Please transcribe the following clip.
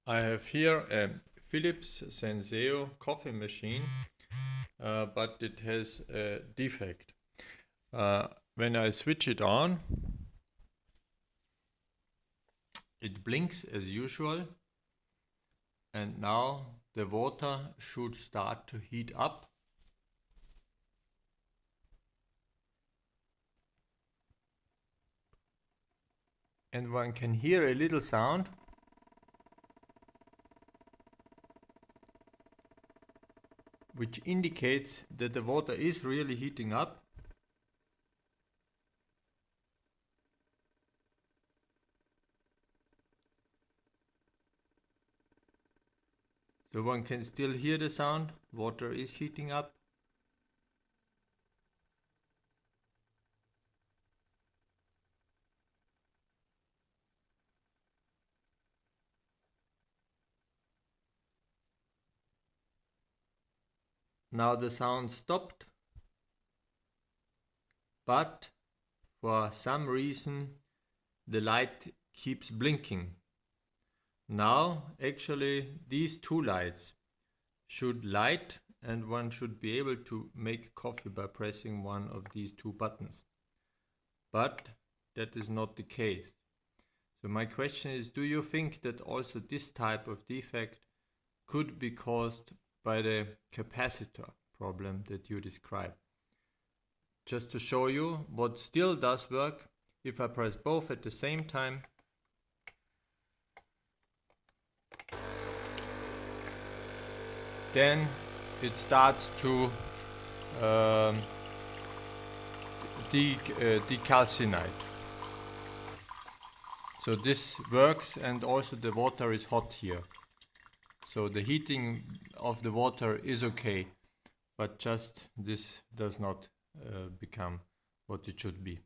I have here a Philips Senseo coffee machine, but it has a defect. When I switch it on, it blinks as usual, and now the water should start to heat up. And one can hear a little sound. Which indicates that the water is really heating up. So one can still hear the sound, water is heating up. Now the sound stopped, but for some reason the light keeps blinking. Now actually these two lights should light, and one should be able to make coffee by pressing one of these two buttons. But that is not the case. So my question is, do you think that also this type of defect could be caused by the capacitor problem that you described? Just to show you what still does work, if I press both at the same time, then it starts to decalcinate. So this works, and also the water is hot here. So the heating of the water is okay, but just this does not become what it should be.